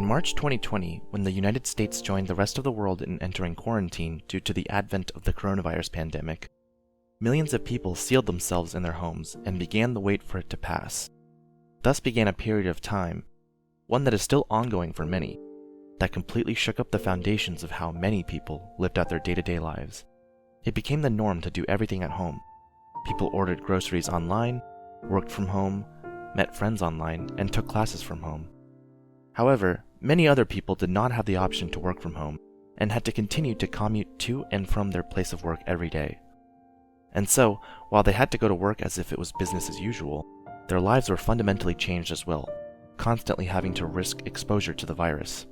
In March 2020, when the United States joined the rest of the world in entering quarantine due to the advent of the coronavirus pandemic, millions of people sealed themselves in their homes and began the wait for it to pass. Thus began a period of time, one that is still ongoing for many, that completely shook up the foundations of how many people lived out their day-to-day lives. It became the norm to do everything at home. People ordered groceries online, worked from home, met friends online, and took classes from home. However, many other people did not have the option to work from home and had to continue to commute to and from their place of work every day. And so, while they had to go to work as if it was business as usual, their lives were fundamentally changed as well, constantly having to risk exposure to the virus.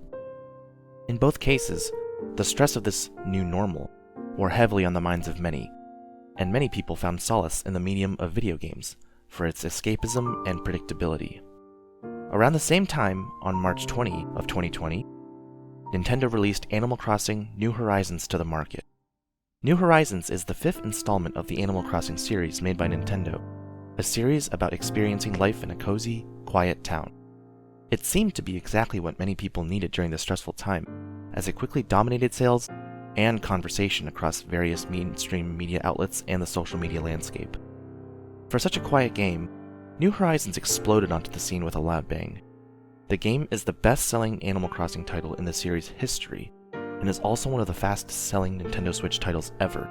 In both cases, the stress of this new normal wore heavily on the minds of many, and many people found solace in the medium of video games for its escapism and predictability. Around the same time, on March 20 of 2020, Nintendo released Animal Crossing: New Horizons to the market. New Horizons is the fifth installment of the Animal Crossing series made by Nintendo, a series about experiencing life in a cozy, quiet town. It seemed to be exactly what many people needed during this stressful time, as it quickly dominated sales and conversation across various mainstream media outlets and the social media landscape. For such a quiet game, New Horizons exploded onto the scene with a loud bang. The game is the best-selling Animal Crossing title in the series' history, and is also one of the fastest-selling Nintendo Switch titles ever,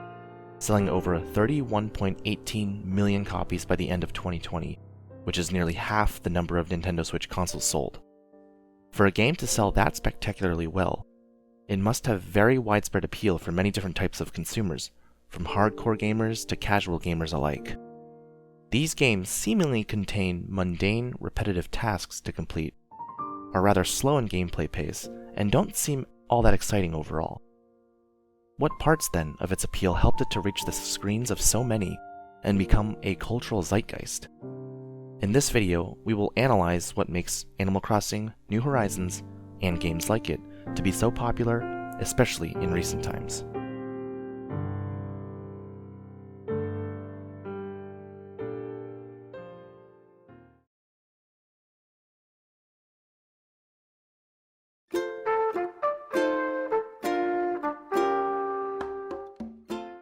selling over 31.18 million copies by the end of 2020, which is nearly half the number of Nintendo Switch consoles sold. For a game to sell that spectacularly well, it must have very widespread appeal for many different types of consumers, from hardcore gamers to casual gamers alike. These games seemingly contain mundane, repetitive tasks to complete, are rather slow in gameplay pace, and don't seem all that exciting overall. What parts then of its appeal helped it to reach the screens of so many and become a cultural zeitgeist? In this video, we will analyze what makes Animal Crossing: New Horizons, and games like it, to be so popular, especially in recent times.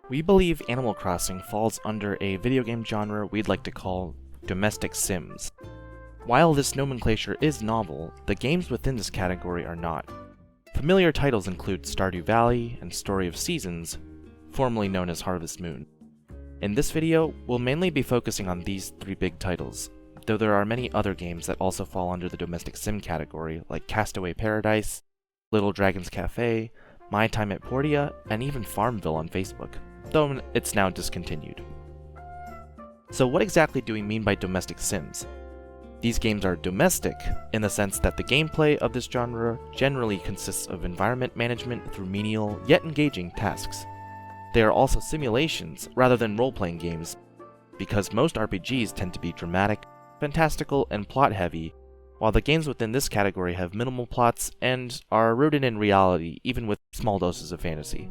We believe Animal Crossing falls under a video game genre we'd like to call domestic sims. While this nomenclature is novel, the games within this category are not. Familiar titles include Stardew Valley and Story of Seasons, formerly known as Harvest Moon. In this video, we'll mainly be focusing on these three big titles, though there are many other games that also fall under the domestic sim category, like Castaway Paradise, Little Dragon's Cafe, My Time at Portia, and even Farmville on Facebook, though it's now discontinued. So what exactly do we mean by domestic sims? These games are domestic in the sense that the gameplay of this genre generally consists of environment management through menial yet engaging tasks. They are also simulations rather than role-playing games, because most RPGs tend to be dramatic, fantastical, and plot-heavy, while the games within this category have minimal plots and are rooted in reality even with small doses of fantasy.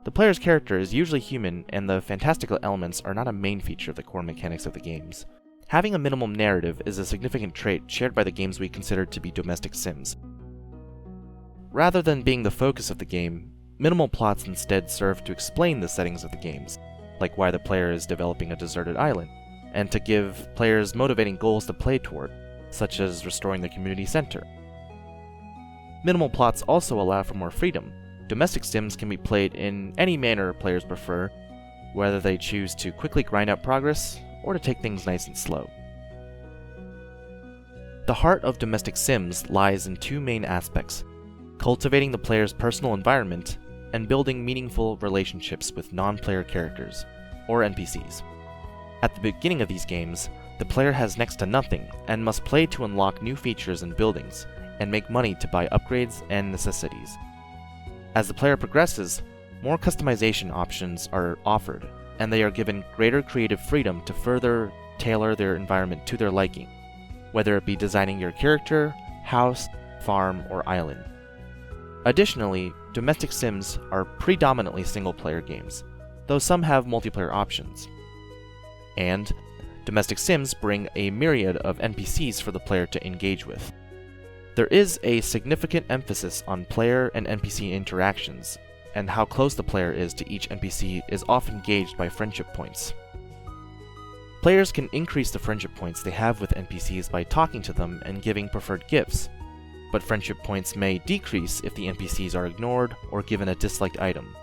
The player's character is usually human, and the fantastical elements are not a main feature of the core mechanics of the games. Having a minimum narrative is a significant trait shared by the games we consider to be domestic sims. Rather than being the focus of the game, minimal plots instead serve to explain the settings of the games, like why the player is developing a deserted island, and to give players motivating goals to play toward, such as restoring the community center. Minimal plots also allow for more freedom. Domestic sims can be played in any manner players prefer, whether they choose to quickly grind out progress or to take things nice and slow. The heart of domestic sims lies in two main aspects: cultivating the player's personal environment and building meaningful relationships with non-player characters, or NPCs. At the beginning of these games, the player has next to nothing and must play to unlock new features and buildings, and make money to buy upgrades and necessities. As the player progresses, more customization options are offered, and they are given greater creative freedom to further tailor their environment to their liking, whether it be designing your character, house, farm, or island. Additionally, domestic sims are predominantly single-player games, though some have multiplayer options. And domestic sims bring a myriad of NPCs for the player to engage with. There is a significant emphasis on player and NPC interactions, and how close the player is to each NPC is often gauged by friendship points. Players can increase the friendship points they have with NPCs by talking to them and giving preferred gifts, but friendship points may decrease if the NPCs are ignored or given a disliked item.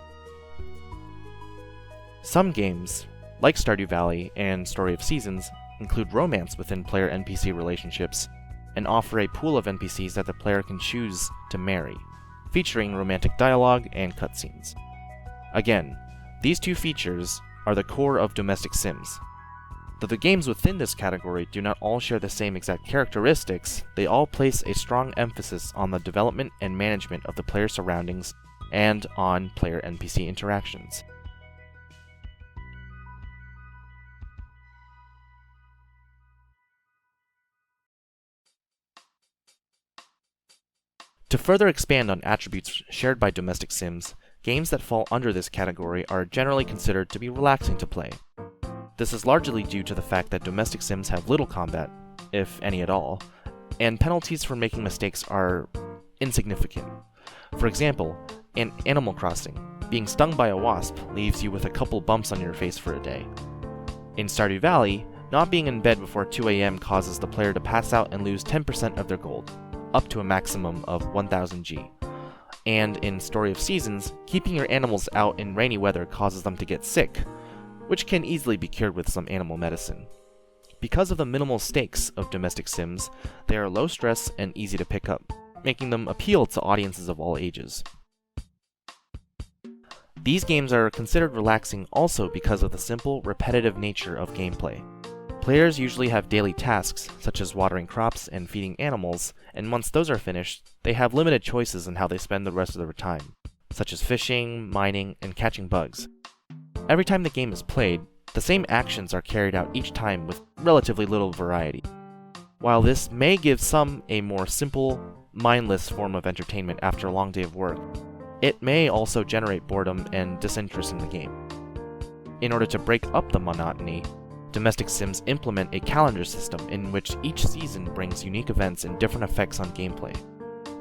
Some games, like Stardew Valley and Story of Seasons, include romance within player-NPC relationships and offer a pool of NPCs that the player can choose to marry, featuring romantic dialogue and cutscenes. Again, these two features are the core of domestic sims. Though the games within this category do not all share the same exact characteristics, they all place a strong emphasis on the development and management of the player's surroundings and on player-NPC interactions. To further expand on attributes shared by domestic sims, games that fall under this category are generally considered to be relaxing to play. This is largely due to the fact that domestic sims have little combat, if any at all, and penalties for making mistakes are insignificant. For example, in Animal Crossing, being stung by a wasp leaves you with a couple bumps on your face for a day. In Stardew Valley, not being in bed before 2 AM causes the player to pass out and lose 10% of their gold, up to a maximum of 1000 G. And in Story of Seasons, keeping your animals out in rainy weather causes them to get sick, which can easily be cured with some animal medicine. Because of the minimal stakes of domestic sims, they are low stress and easy to pick up, making them appeal to audiences of all ages. These games are considered relaxing also because of the simple, repetitive nature of gameplay. Players usually have daily tasks, such as watering crops and feeding animals, and once those are finished, they have limited choices in how they spend the rest of their time, such as fishing, mining, and catching bugs. Every time the game is played, the same actions are carried out each time with relatively little variety. While this may give some a more simple, mindless form of entertainment after a long day of work, it may also generate boredom and disinterest in the game. In order to break up the monotony, domestic sims implement a calendar system in which each season brings unique events and different effects on gameplay.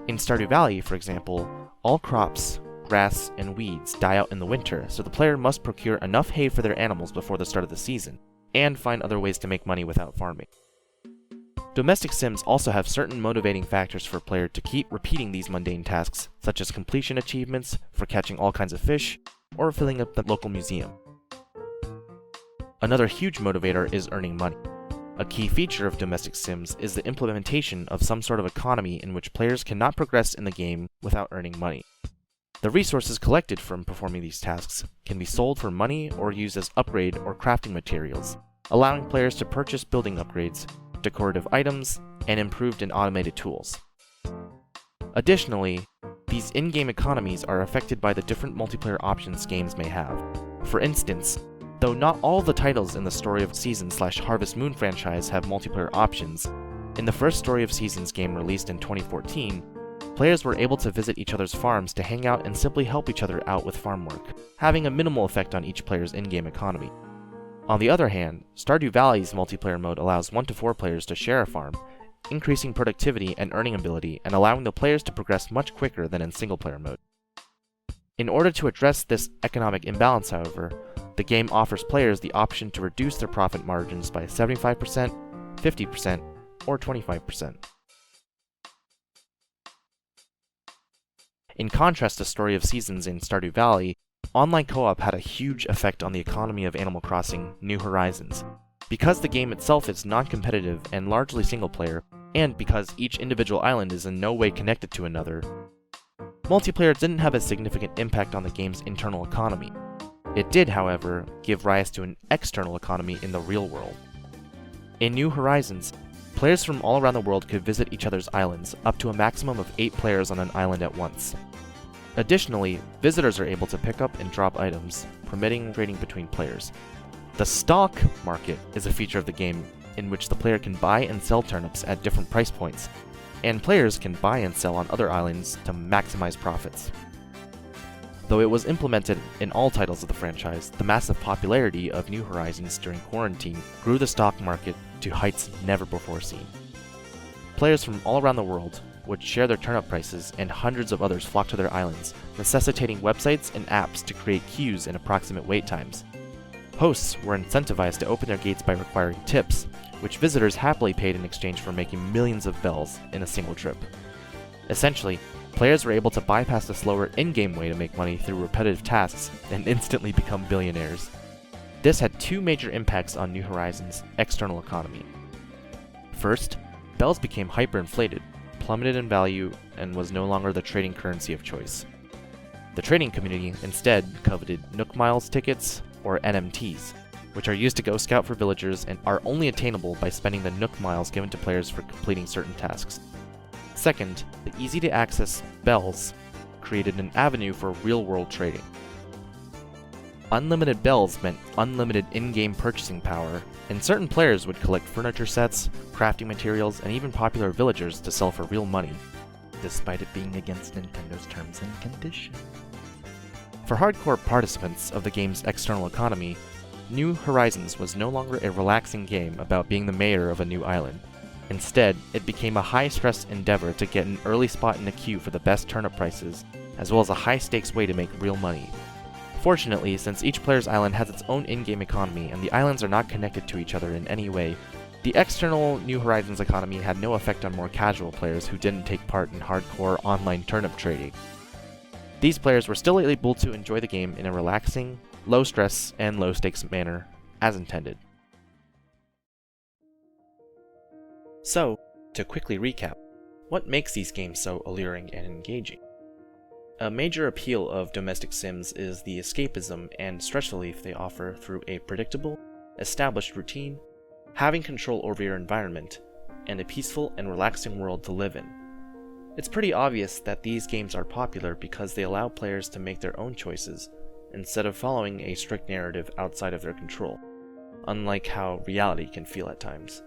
In Stardew Valley, for example, all crops, grass, and weeds die out in the winter, so the player must procure enough hay for their animals before the start of the season, and find other ways to make money without farming. Domestic sims also have certain motivating factors for a player to keep repeating these mundane tasks, such as completion achievements for catching all kinds of fish, or filling up the local museum. Another huge motivator is earning money. A key feature of domestic sims is the implementation of some sort of economy in which players cannot progress in the game without earning money. The resources collected from performing these tasks can be sold for money or used as upgrade or crafting materials, allowing players to purchase building upgrades, decorative items, and improved and automated tools. Additionally, these in-game economies are affected by the different multiplayer options games may have. For instance, though not all the titles in the Story of Seasons/Harvest Moon franchise have multiplayer options, in the first Story of Seasons game released in 2014, players were able to visit each other's farms to hang out and simply help each other out with farm work, having a minimal effect on each player's in-game economy. On the other hand, Stardew Valley's multiplayer mode allows 1 to 4 players to share a farm, increasing productivity and earning ability and allowing the players to progress much quicker than in single-player mode. In order to address this economic imbalance, however, the game offers players the option to reduce their profit margins by 75%, 50%, or 25%. In contrast to Story of Seasons and Stardew Valley, online co-op had a huge effect on the economy of Animal Crossing: New Horizons. Because the game itself is non-competitive and largely single-player, and because each individual island is in no way connected to another, multiplayer didn't have a significant impact on the game's internal economy. It did, however, give rise to an external economy in the real world. In New Horizons, players from all around the world could visit each other's islands, up to a maximum of 8 players on an island at once. Additionally, visitors are able to pick up and drop items, permitting trading between players. The stock market is a feature of the game in which the player can buy and sell turnips at different price points, and players can buy and sell on other islands to maximize profits. Though it was implemented in all titles of the franchise, the massive popularity of New Horizons during quarantine grew the stock market to heights never before seen. Players from all around the world, would share their turnip prices, and hundreds of others flocked to their islands, necessitating websites and apps to create queues and approximate wait times. Hosts were incentivized to open their gates by requiring tips, which visitors happily paid in exchange for making millions of bells in a single trip. Essentially, players were able to bypass the slower in-game way to make money through repetitive tasks and instantly become billionaires. This had two major impacts on New Horizons' external economy. First, bells became hyperinflated, plummeted in value, and was no longer the trading currency of choice. The trading community instead coveted Nook Miles tickets, or NMTs, which are used to go scout for villagers and are only attainable by spending the Nook Miles given to players for completing certain tasks. Second, the easy-to-access bells created an avenue for real-world trading. Unlimited bells meant unlimited in-game purchasing power, and certain players would collect furniture sets, crafting materials, and even popular villagers to sell for real money, despite it being against Nintendo's terms and conditions. For hardcore participants of the game's external economy, New Horizons was no longer a relaxing game about being the mayor of a new island. Instead, it became a high-stress endeavor to get an early spot in the queue for the best turnip prices, as well as a high-stakes way to make real money. Fortunately, since each player's island has its own in-game economy and the islands are not connected to each other in any way, the external New Horizons economy had no effect on more casual players who didn't take part in hardcore online turnip trading. These players were still able to enjoy the game in a relaxing, low-stress, and low-stakes manner, as intended. So, to quickly recap, what makes these games so alluring and engaging? A major appeal of domestic sims is the escapism and stress relief they offer through a predictable, established routine, having control over your environment, and a peaceful and relaxing world to live in. It's pretty obvious that these games are popular because they allow players to make their own choices, instead of following a strict narrative outside of their control, unlike how reality can feel at times.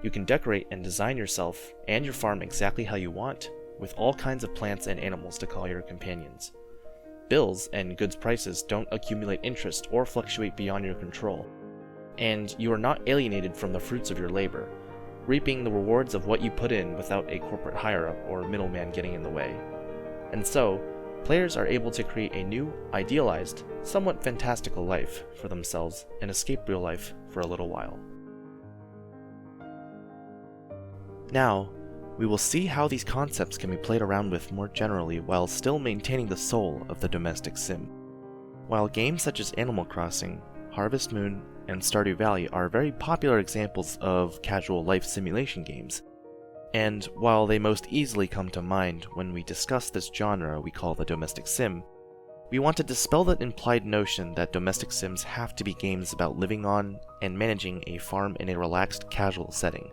You can decorate and design yourself and your farm exactly how you want, with all kinds of plants and animals to call your companions. Bills and goods prices don't accumulate interest or fluctuate beyond your control, and you are not alienated from the fruits of your labor, reaping the rewards of what you put in without a corporate hire-up or middleman getting in the way. And so, players are able to create a new, idealized, somewhat fantastical life for themselves and escape real life for a little while. Now, we will see how these concepts can be played around with more generally while still maintaining the soul of the domestic sim. While games such as Animal Crossing, Harvest Moon, and Stardew Valley are very popular examples of casual life simulation games, and while they most easily come to mind when we discuss this genre we call the domestic sim, we want to dispel that implied notion that domestic sims have to be games about living on and managing a farm in a relaxed, casual setting.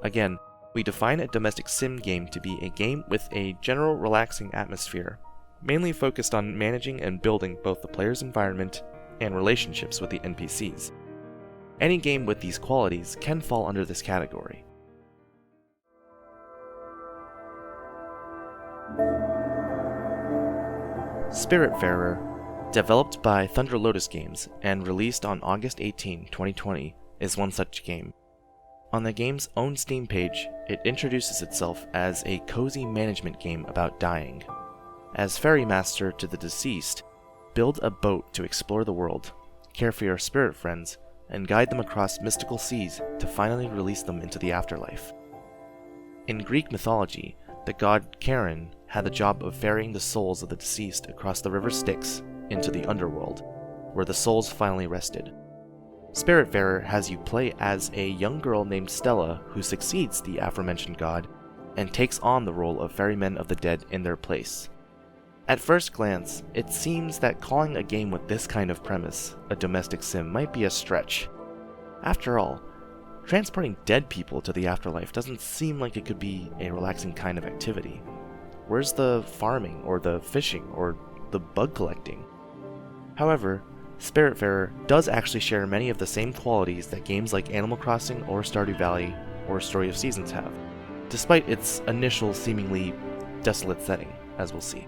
Again, we define a domestic sim game to be a game with a general relaxing atmosphere, mainly focused on managing and building both the player's environment and relationships with the NPCs. Any game with these qualities can fall under this category. Spiritfarer, developed by Thunder Lotus Games and released on August 18, 2020, is one such game. On the game's own Steam page, it introduces itself as a cozy management game about dying. As ferrymaster to the deceased, build a boat to explore the world, care for your spirit friends, and guide them across mystical seas to finally release them into the afterlife. In Greek mythology, the god Charon had the job of ferrying the souls of the deceased across the river Styx into the underworld, where the souls finally rested. Spiritfarer has you play as a young girl named Stella who succeeds the aforementioned god and takes on the role of ferrymen of the dead in their place. At first glance, it seems that calling a game with this kind of premise a domestic sim might be a stretch. After all, transporting dead people to the afterlife doesn't seem like it could be a relaxing kind of activity. Where's the farming, or the fishing, or the bug collecting? However, Spiritfarer does actually share many of the same qualities that games like Animal Crossing or Stardew Valley or Story of Seasons have, despite its initial seemingly desolate setting, as we'll see.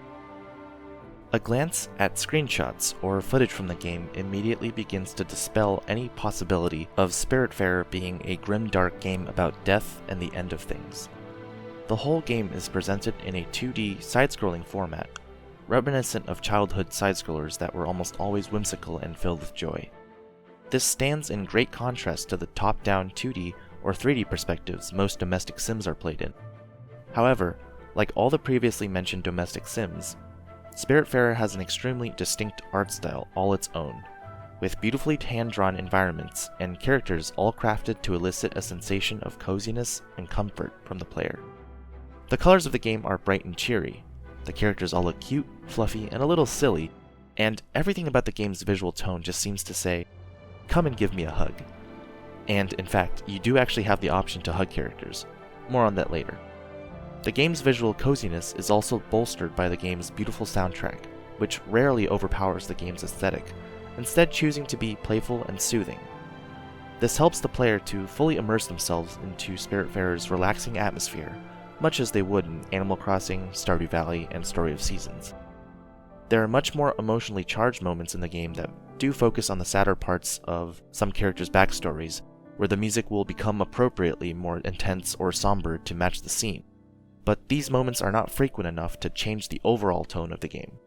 A glance at screenshots or footage from the game immediately begins to dispel any possibility of Spiritfarer being a grim dark game about death and the end of things. The whole game is presented in a 2D side-scrolling format, reminiscent of childhood side-scrollers that were almost always whimsical and filled with joy. This stands in great contrast to the top-down 2D or 3D perspectives most domestic sims are played in. However, like all the previously mentioned domestic sims, Spiritfarer has an extremely distinct art style all its own, with beautifully hand-drawn environments and characters all crafted to elicit a sensation of coziness and comfort from the player. The colors of the game are bright and cheery, the characters all look cute, fluffy, and a little silly, and everything about the game's visual tone just seems to say, "Come and give me a hug." And in fact, you do actually have the option to hug characters. More on that later. The game's visual coziness is also bolstered by the game's beautiful soundtrack, which rarely overpowers the game's aesthetic, instead choosing to be playful and soothing. This helps the player to fully immerse themselves into Spiritfarer's relaxing atmosphere, much as they would in Animal Crossing, Stardew Valley, and Story of Seasons. There are much more emotionally charged moments in the game that do focus on the sadder parts of some characters' backstories, where the music will become appropriately more intense or somber to match the scene. But these moments are not frequent enough to change the overall tone of the game.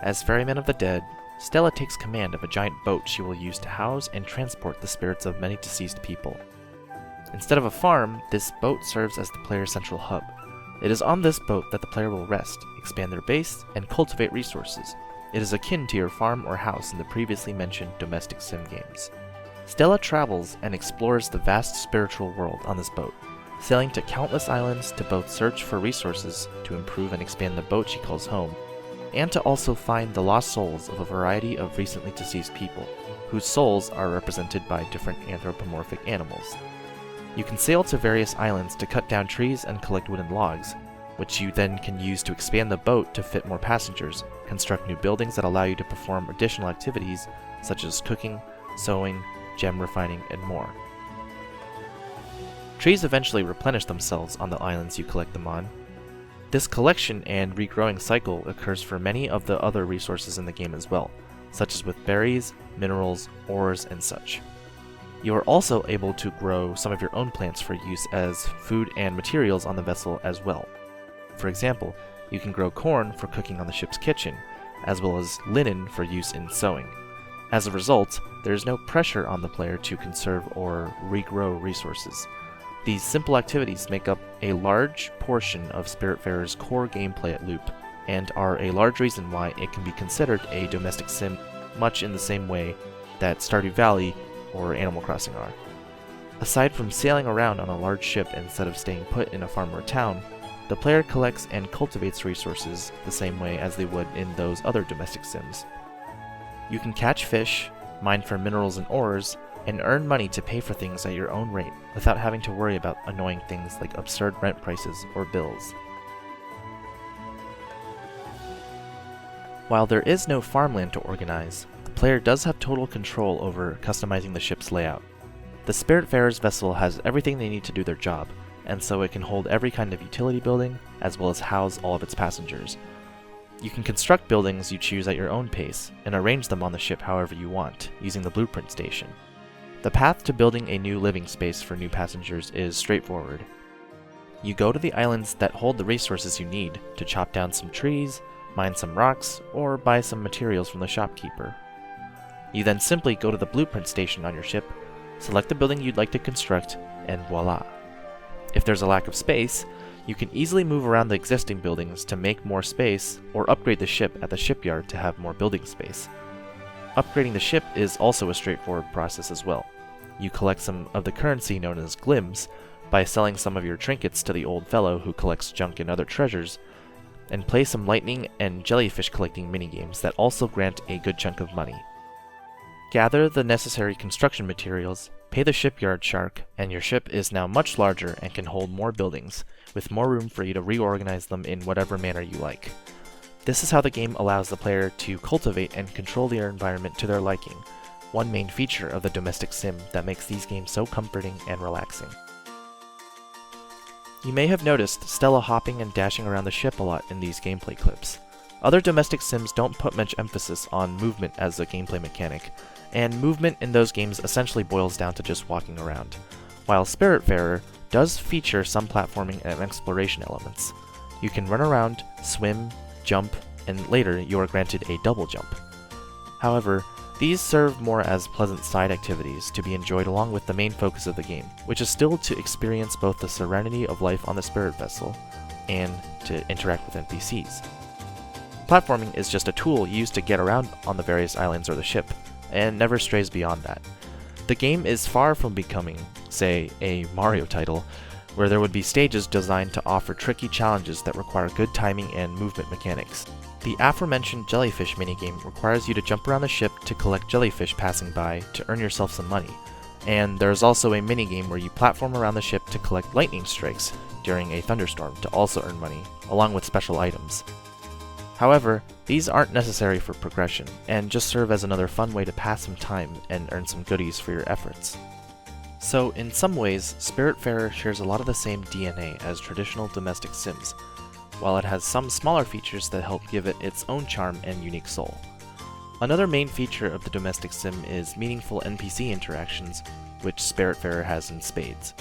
As Ferryman of the Dead, Stella takes command of a giant boat she will use to house and transport the spirits of many deceased people. Instead of a farm, this boat serves as the player's central hub. It is on this boat that the player will rest, expand their base, and cultivate resources. It is akin to your farm or house in the previously mentioned domestic sim games. Stella travels and explores the vast spiritual world on this boat, sailing to countless islands to both search for resources to improve and expand the boat she calls home, and to also find the lost souls of a variety of recently deceased people, whose souls are represented by different anthropomorphic animals. You can sail to various islands to cut down trees and collect wooden logs, which you then can use to expand the boat to fit more passengers, construct new buildings that allow you to perform additional activities such as cooking, sewing, gem refining, and more. Trees eventually replenish themselves on the islands you collect them on. This collection and regrowing cycle occurs for many of the other resources in the game as well, such as with berries, minerals, ores, and such. You are also able to grow some of your own plants for use as food and materials on the vessel as well. For example, you can grow corn for cooking on the ship's kitchen, as well as linen for use in sewing. As a result, there is no pressure on the player to conserve or regrow resources. These simple activities make up a large portion of Spiritfarer's core gameplay at loop, and are a large reason why it can be considered a domestic sim, much in the same way that Stardew Valley or Animal Crossing are. Aside from sailing around on a large ship instead of staying put in a farm or town, the player collects and cultivates resources the same way as they would in those other domestic sims. You can catch fish, mine for minerals and ores, and earn money to pay for things at your own rate without having to worry about annoying things like absurd rent prices or bills. While there is no farmland to organize, the player does have total control over customizing the ship's layout. The Spiritfarer's vessel has everything they need to do their job, and so it can hold every kind of utility building, as well as house all of its passengers. You can construct buildings you choose at your own pace, and arrange them on the ship however you want, using the blueprint station. The path to building a new living space for new passengers is straightforward. You go to the islands that hold the resources you need to chop down some trees, mine some rocks, or buy some materials from the shopkeeper. You then simply go to the blueprint station on your ship, select the building you'd like to construct, and voila! If there's a lack of space, you can easily move around the existing buildings to make more space, or upgrade the ship at the shipyard to have more building space. Upgrading the ship is also a straightforward process as well. You collect some of the currency known as glims by selling some of your trinkets to the old fellow who collects junk and other treasures, and play some lightning and jellyfish collecting minigames that also grant a good chunk of money. Gather the necessary construction materials, pay the shipyard shark, and your ship is now much larger and can hold more buildings, with more room for you to reorganize them in whatever manner you like. This is how the game allows the player to cultivate and control their environment to their liking, one main feature of the domestic sim that makes these games so comforting and relaxing. You may have noticed Stella hopping and dashing around the ship a lot in these gameplay clips. Other domestic sims don't put much emphasis on movement as a gameplay mechanic, and movement in those games essentially boils down to just walking around, while Spiritfarer does feature some platforming and exploration elements. You can run around, swim, jump, and later you are granted a double jump. However, these serve more as pleasant side activities to be enjoyed along with the main focus of the game, which is still to experience both the serenity of life on the spirit vessel and to interact with NPCs. Platforming is just a tool used to get around on the various islands or the ship, and never strays beyond that. The game is far from becoming, say, a Mario title, where there would be stages designed to offer tricky challenges that require good timing and movement mechanics. The aforementioned jellyfish minigame requires you to jump around the ship to collect jellyfish passing by to earn yourself some money, and there is also a minigame where you platform around the ship to collect lightning strikes during a thunderstorm to also earn money, along with special items. However, these aren't necessary for progression, and just serve as another fun way to pass some time and earn some goodies for your efforts. So in some ways, Spiritfarer shares a lot of the same DNA as traditional domestic sims, while it has some smaller features that help give it its own charm and unique soul. Another main feature of the domestic sim is meaningful NPC interactions, which Spiritfarer has in spades.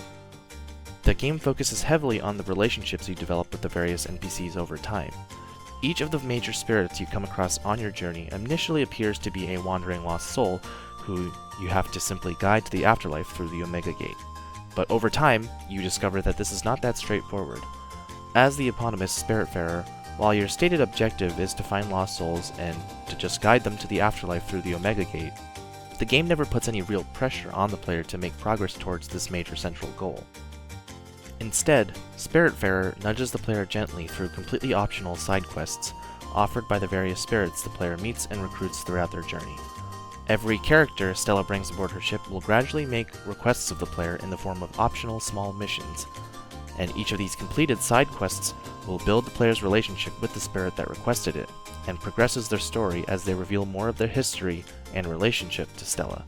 The game focuses heavily on the relationships you develop with the various NPCs over time. Each of the major spirits you come across on your journey initially appears to be a wandering lost soul who you have to simply guide to the afterlife through the Omega Gate. But over time, you discover that this is not that straightforward. As the eponymous Spiritfarer, while your stated objective is to find lost souls and to just guide them to the afterlife through the Omega Gate, the game never puts any real pressure on the player to make progress towards this major central goal. Instead, Spiritfarer nudges the player gently through completely optional side quests offered by the various spirits the player meets and recruits throughout their journey. Every character Stella brings aboard her ship will gradually make requests of the player in the form of optional small missions, and each of these completed side quests will build the player's relationship with the spirit that requested it, and progresses their story as they reveal more of their history and relationship to Stella.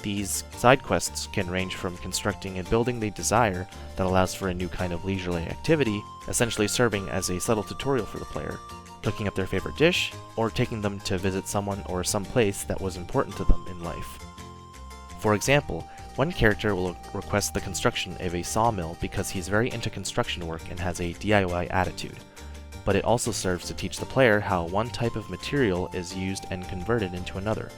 These side quests can range from constructing a building they desire that allows for a new kind of leisurely activity, essentially serving as a subtle tutorial for the player, cooking up their favorite dish, or taking them to visit someone or some place that was important to them in life. For example, one character will request the construction of a sawmill because he's very into construction work and has a DIY attitude, but it also serves to teach the player how one type of material is used and converted into another.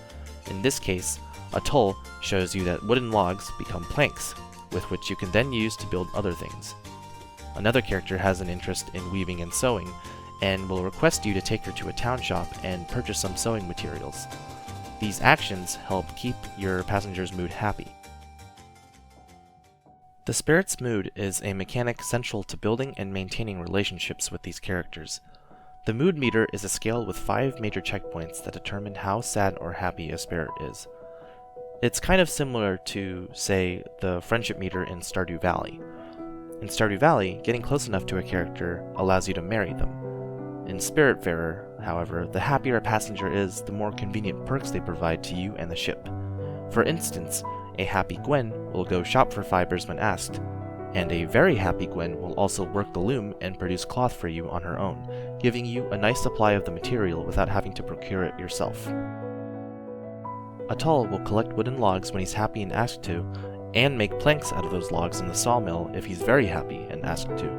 In this case, Atoll shows you that wooden logs become planks, with which you can then use to build other things. Another character has an interest in weaving and sewing, and will request you to take her to a town shop and purchase some sewing materials. These actions help keep your passenger's mood happy. The Spirit's Mood is a mechanic central to building and maintaining relationships with these characters. The mood meter is a scale with 5 major checkpoints that determine how sad or happy a spirit is. It's kind of similar to, say, the friendship meter in Stardew Valley. In Stardew Valley, getting close enough to a character allows you to marry them. In Spiritfarer, however, the happier a passenger is, the more convenient perks they provide to you and the ship. For instance, a happy Gwen will go shop for fibers when asked, and a very happy Gwen will also work the loom and produce cloth for you on her own, giving you a nice supply of the material without having to procure it yourself. Atoll will collect wooden logs when he's happy and asked to, and make planks out of those logs in the sawmill if he's very happy and asked to.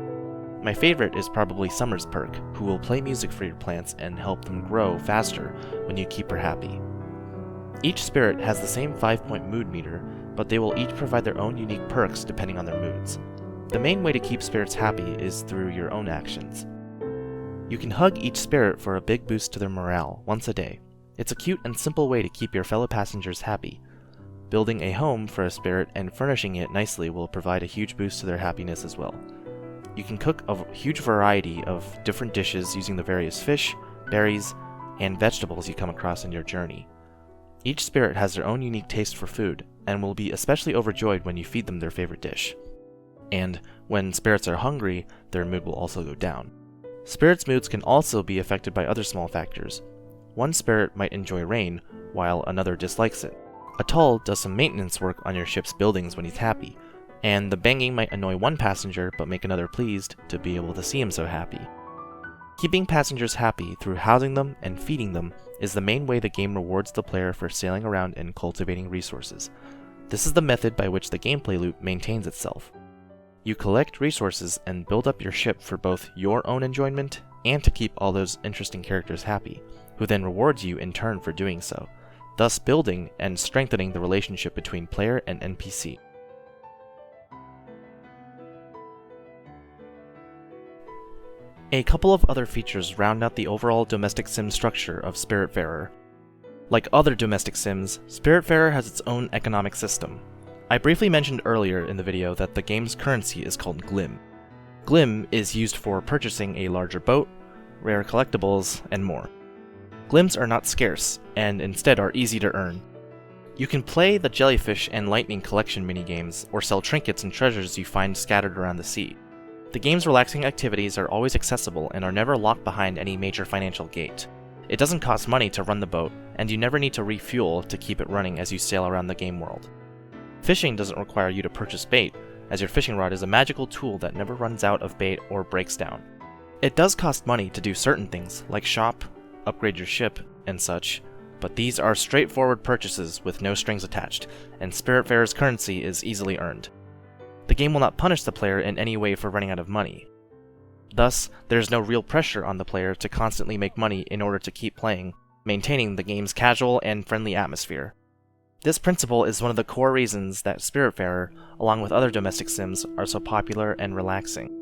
My favorite is probably Summer's perk, who will play music for your plants and help them grow faster when you keep her happy. Each spirit has the same 5-point mood meter, but they will each provide their own unique perks depending on their moods. The main way to keep spirits happy is through your own actions. You can hug each spirit for a big boost to their morale once a day. It's a cute and simple way to keep your fellow passengers happy. Building a home for a spirit and furnishing it nicely will provide a huge boost to their happiness as well. You can cook a huge variety of different dishes using the various fish, berries, and vegetables you come across in your journey. Each spirit has their own unique taste for food, and will be especially overjoyed when you feed them their favorite dish. And when spirits are hungry, their mood will also go down. Spirits' moods can also be affected by other small factors. One spirit might enjoy rain, while another dislikes it. Atoll does some maintenance work on your ship's buildings when he's happy, and the banging might annoy one passenger but make another pleased to be able to see him so happy. Keeping passengers happy through housing them and feeding them is the main way the game rewards the player for sailing around and cultivating resources. This is the method by which the gameplay loop maintains itself. You collect resources and build up your ship for both your own enjoyment and to keep all those interesting characters happy, who then rewards you in turn for doing so, thus building and strengthening the relationship between player and NPC. A couple of other features round out the overall domestic sim structure of Spiritfarer. Like other domestic sims, Spiritfarer has its own economic system. I briefly mentioned earlier in the video that the game's currency is called Glim. Glim is used for purchasing a larger boat, rare collectibles, and more. Glims are not scarce, and instead are easy to earn. You can play the jellyfish and lightning collection minigames, or sell trinkets and treasures you find scattered around the sea. The game's relaxing activities are always accessible and are never locked behind any major financial gate. It doesn't cost money to run the boat, and you never need to refuel to keep it running as you sail around the game world. Fishing doesn't require you to purchase bait, as your fishing rod is a magical tool that never runs out of bait or breaks down. It does cost money to do certain things, like shop, upgrade your ship, and such, but these are straightforward purchases with no strings attached, and Spiritfarer's currency is easily earned. The game will not punish the player in any way for running out of money. Thus, there is no real pressure on the player to constantly make money in order to keep playing, maintaining the game's casual and friendly atmosphere. This principle is one of the core reasons that Spiritfarer, along with other domestic sims, are so popular and relaxing.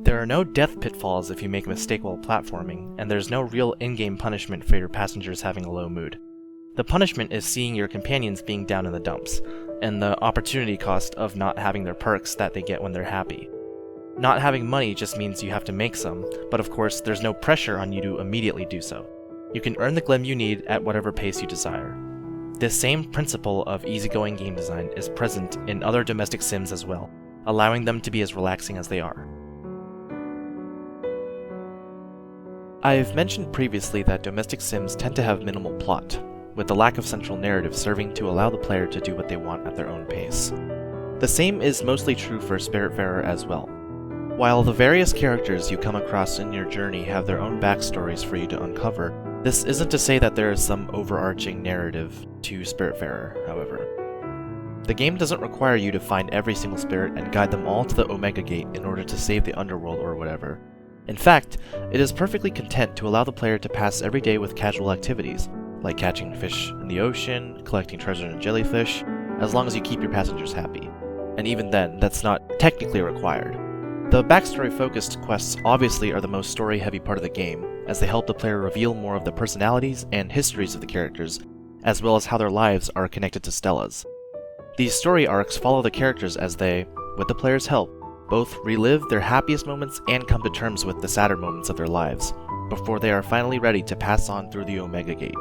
There are no death pitfalls if you make a mistake while platforming, and there's no real in-game punishment for your passengers having a low mood. The punishment is seeing your companions being down in the dumps, and the opportunity cost of not having their perks that they get when they're happy. Not having money just means you have to make some, but of course there's no pressure on you to immediately do so. You can earn the glim you need at whatever pace you desire. This same principle of easygoing game design is present in other domestic sims as well, allowing them to be as relaxing as they are. I've mentioned previously that domestic sims tend to have minimal plot, with the lack of central narrative serving to allow the player to do what they want at their own pace. The same is mostly true for Spiritfarer as well. While the various characters you come across in your journey have their own backstories for you to uncover, this isn't to say that there is some overarching narrative to Spiritfarer, however. The game doesn't require you to find every single spirit and guide them all to the Omega Gate in order to save the underworld or whatever. In fact, it is perfectly content to allow the player to pass every day with casual activities, like catching fish in the ocean, collecting treasure and jellyfish, as long as you keep your passengers happy. And even then, that's not technically required. The backstory-focused quests obviously are the most story-heavy part of the game, as they help the player reveal more of the personalities and histories of the characters, as well as how their lives are connected to Stella's. These story arcs follow the characters as they, with the player's help, both relive their happiest moments and come to terms with the sadder moments of their lives, before they are finally ready to pass on through the Omega Gate.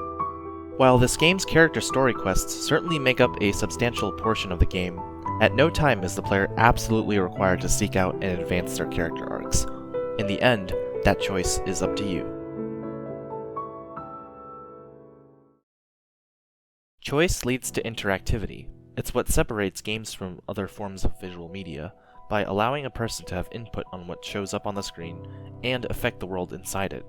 While this game's character story quests certainly make up a substantial portion of the game, at no time is the player absolutely required to seek out and advance their character arcs. In the end, that choice is up to you. Choice leads to interactivity. It's what separates games from other forms of visual media, by allowing a person to have input on what shows up on the screen and affect the world inside it.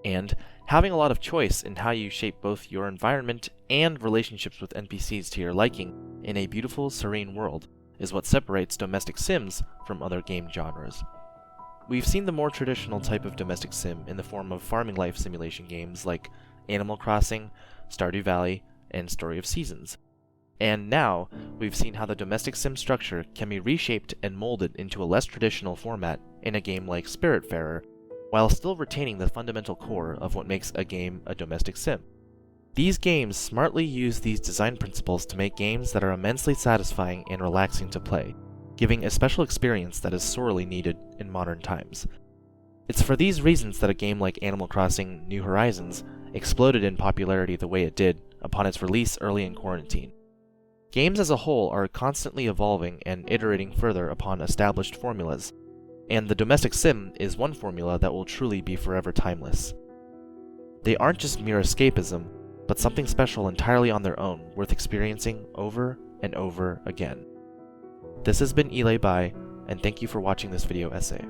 And having a lot of choice in how you shape both your environment and relationships with NPCs to your liking in a beautiful, serene world is what separates domestic sims from other game genres. We've seen the more traditional type of domestic sim in the form of farming life simulation games like Animal Crossing, Stardew Valley, and Story of Seasons. And now, we've seen how the domestic sim structure can be reshaped and molded into a less traditional format in a game like Spiritfarer, while still retaining the fundamental core of what makes a game a domestic sim. These games smartly use these design principles to make games that are immensely satisfying and relaxing to play, giving a special experience that is sorely needed in modern times. It's for these reasons that a game like Animal Crossing New Horizons exploded in popularity the way it did upon its release early in quarantine. Games as a whole are constantly evolving and iterating further upon established formulas, and the domestic sim is one formula that will truly be forever timeless. They aren't just mere escapism, but something special entirely on their own, worth experiencing over and over again. This has been Eli Bai, and thank you for watching this video essay.